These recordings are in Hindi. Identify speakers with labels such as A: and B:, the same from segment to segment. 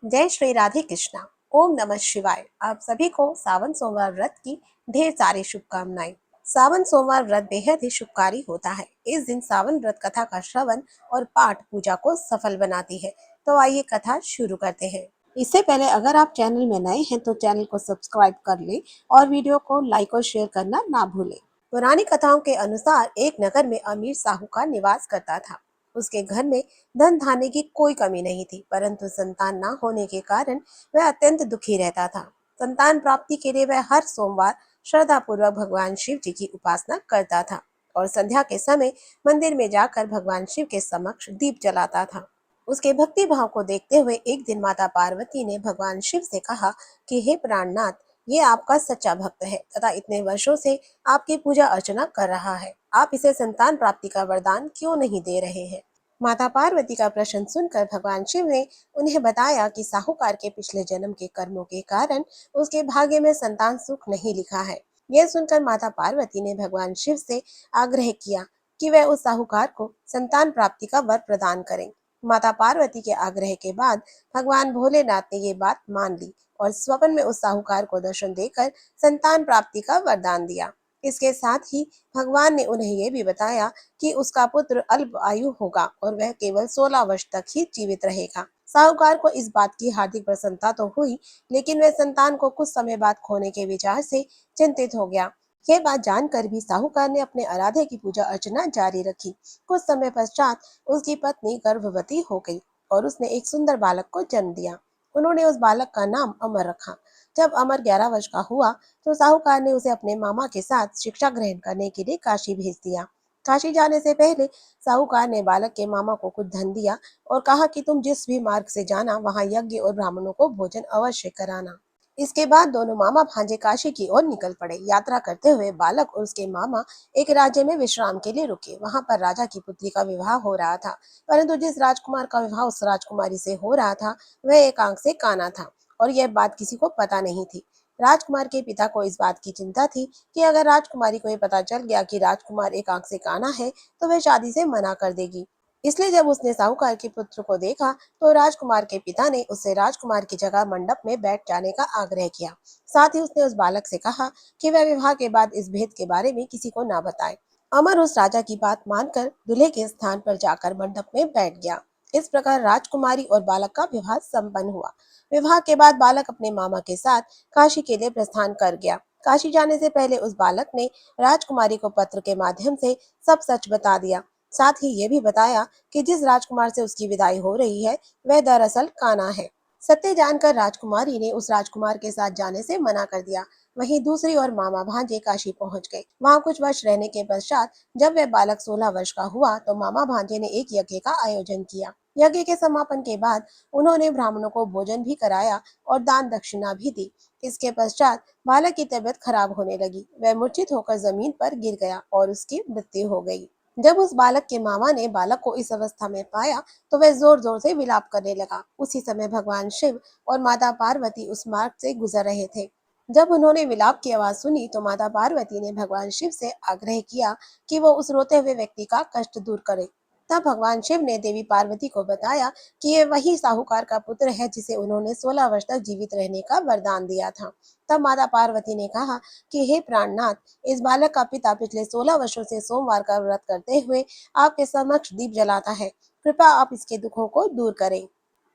A: जय श्री राधे कृष्णा। ओम नमः शिवाय। आप सभी को सावन सोमवार व्रत की ढेर सारी शुभकामनाएं। सावन सोमवार व्रत बेहद ही शुभकारी होता है। इस दिन सावन व्रत कथा का श्रवण और पाठ पूजा को सफल बनाती है। तो आइए कथा शुरू करते हैं। इससे पहले अगर आप चैनल में नए हैं तो चैनल को सब्सक्राइब कर लें और वीडियो को लाइक और शेयर करना ना भूलें। पुरानी कथाओं के अनुसार एक नगर में अमीर साहूकार निवास करता था। उसके घर में धन धान्य की कोई कमी नहीं थी, परंतु संतान न होने के कारण वह अत्यंत दुखी रहता था। संतान प्राप्ति के लिए वह हर सोमवार श्रद्धा पूर्वक भगवान शिव जी की उपासना करता था और संध्या के समय मंदिर में जाकर भगवान शिव के समक्ष दीप जलाता था। उसके भक्ति भाव को देखते हुए एक दिन माता पार्वती ने भगवान शिव से कहा कि हे प्राणनाथ, ये आपका सच्चा भक्त है तथा इतने वर्षों से आपकी पूजा अर्चना कर रहा है। आप इसे संतान प्राप्ति का वरदान क्यों नहीं दे रहे हैं? माता पार्वती का प्रश्न सुनकर भगवान शिव ने उन्हें बताया कि साहूकार के पिछले जन्म के कर्मों के कारण उसके भाग्य में संतान सुख नहीं लिखा है। यह सुनकर माता पार्वती ने भगवान शिव से आग्रह किया कि वह उस साहूकार को संतान प्राप्ति का वर प्रदान करें। माता पार्वती के आग्रह के बाद भगवान भोलेनाथ ने ये बात मान ली और स्वप्न में उस साहूकार को दर्शन देकर संतान प्राप्ति का वरदान दिया। इसके साथ ही भगवान ने उन्हें यह भी बताया कि उसका पुत्र अल्प आयु होगा और वह केवल 16 वर्ष तक ही जीवित रहेगा। साहूकार को इस बात की हार्दिक प्रसन्नता तो हुई, लेकिन वह संतान को कुछ समय बाद खोने के विचार से चिंतित हो गया। यह बात जानकर भी साहूकार ने अपने आराध्य की पूजा अर्चना जारी रखी। कुछ समय पश्चात उसकी पत्नी गर्भवती हो गई और उसने एक सुंदर बालक को जन्म दिया। उन्होंने उस बालक का नाम अमर रखा। जब अमर 11 वर्ष का हुआ तो साहूकार ने उसे अपने मामा के साथ शिक्षा ग्रहण करने के लिए काशी भेज दिया। काशी जाने से पहले साहूकार ने बालक के मामा को कुछ धन दिया और कहा कि तुम जिस भी मार्ग से जाना वहां यज्ञ और ब्राह्मणों को भोजन अवश्य कराना। इसके बाद दोनों मामा भांजे काशी की ओर निकल पड़े। यात्रा करते हुए बालक और उसके मामा एक राज्य में विश्राम के लिए रुके। वहां पर राजा की पुत्री का विवाह हो रहा था, परंतु जिस राजकुमार का विवाह उस राजकुमारी से हो रहा था वह एक आंख से काना था और यह बात किसी को पता नहीं थी। राजकुमार के पिता को इस बात की चिंता थी कि अगर राजकुमारी को ये पता चल गया कि राजकुमार एक आंख से काना है तो वह शादी से मना कर देगी। इसलिए जब उसने साहूकार के पुत्र को देखा तो राजकुमार के पिता ने उससे राजकुमार की जगह मंडप में बैठ जाने का आग्रह किया। साथ ही उसने उस बालक से कहा कि वह विवाह के बाद इस भेद के बारे में किसी को ना बताए। अमर उस राजा की बात मानकर दूल्हे के स्थान पर जाकर मंडप में बैठ गया। इस प्रकार राजकुमारी और बालक का विवाह संपन्न हुआ। विवाह के बाद बालक अपने मामा के साथ काशी के लिए प्रस्थान कर गया। काशी जाने से पहले उस बालक ने राजकुमारी को पत्र के माध्यम से सब सच बता दिया। साथ ही ये भी बताया कि जिस राजकुमार से उसकी विदाई हो रही है वह दरअसल कान्हा है। सत्य जानकर राजकुमारी ने उस राजकुमार के साथ जाने से मना कर दिया। वहीं दूसरी ओर मामा भांजे काशी पहुंच गए। वहां कुछ वर्ष रहने के पश्चात जब वह बालक 16 वर्ष का हुआ तो मामा भांजे ने एक यज्ञ का आयोजन किया। यज्ञ के समापन के बाद उन्होंने ब्राह्मणों को भोजन भी कराया और दान दक्षिणा भी दी। इसके पश्चात बालक की तबीयत खराब होने लगी। वह मूर्छित होकर जमीन पर गिर गया और उसकी मृत्यु हो गई। जब उस बालक के मामा ने बालक को इस अवस्था में पाया तो वह जोर जोर से विलाप करने लगा। उसी समय भगवान शिव और माता पार्वती उस मार्ग से गुजर रहे थे। जब उन्होंने विलाप की आवाज सुनी तो माता पार्वती ने भगवान शिव से आग्रह किया कि वो उस रोते हुए व्यक्ति का कष्ट दूर करे। तब भगवान शिव ने देवी पार्वती को बताया कि ये वही साहूकार का पुत्र है जिसे उन्होंने 16 वर्ष तक जीवित रहने का वरदान दिया था। तब माता पार्वती ने कहा कि हे प्राणनाथ, इस बालक का पिता पिछले 16 वर्षों से सोमवार का व्रत करते हुए आपके समक्ष दीप जलाता है। कृपया आप इसके दुखों को दूर करें।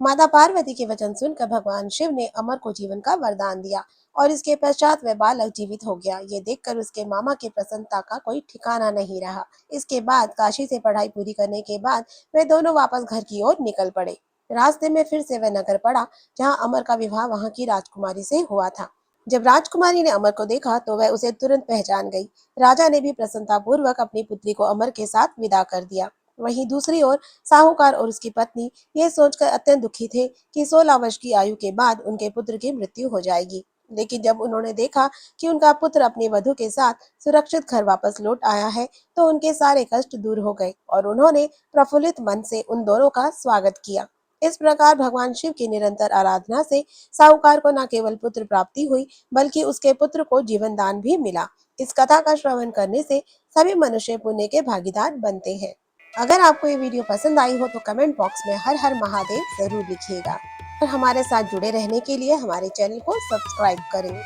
A: माता पार्वती के वचन सुनकर भगवान शिव ने अमर को जीवन का वरदान दिया और इसके पश्चात वह बालक जीवित हो गया। ये देखकर उसके मामा की प्रसन्नता का कोई ठिकाना नहीं रहा। इसके बाद काशी से पढ़ाई पूरी करने के बाद वे दोनों वापस घर की ओर निकल पड़े। रास्ते में फिर से वह नगर पड़ा जहाँ अमर का विवाह वहाँ की राजकुमारी से हुआ था। जब राजकुमारी ने अमर को देखा तो वह उसे तुरंत पहचान गई। राजा ने भी प्रसन्नता पूर्वक अपनी पुत्री को अमर के साथ विदा कर दिया। वहीं दूसरी ओर साहूकार और उसकी पत्नी यह सोचकर अत्यंत दुखी थे कि 16 वर्ष की आयु के बाद उनके पुत्र की मृत्यु हो जाएगी। लेकिन जब उन्होंने देखा कि उनका पुत्र अपनी वधू के साथ सुरक्षित घर वापस लौट आया है तो उनके सारे कष्ट दूर हो गए और उन्होंने प्रफुल्लित मन से उन दोनों का स्वागत किया। इस प्रकार भगवान शिव की निरंतर आराधना से साहूकार को न केवल पुत्र प्राप्ति हुई बल्कि उसके पुत्र को जीवन दान भी मिला। इस कथा का श्रवण करने से सभी मनुष्य पुण्य के भागीदार बनते हैं। अगर आपको ये वीडियो पसंद आई हो तो कमेंट बॉक्स में हर हर महादेव जरूर लिखिएगा। और हमारे साथ जुड़े रहने के लिए हमारे चैनल को सब्सक्राइब करें।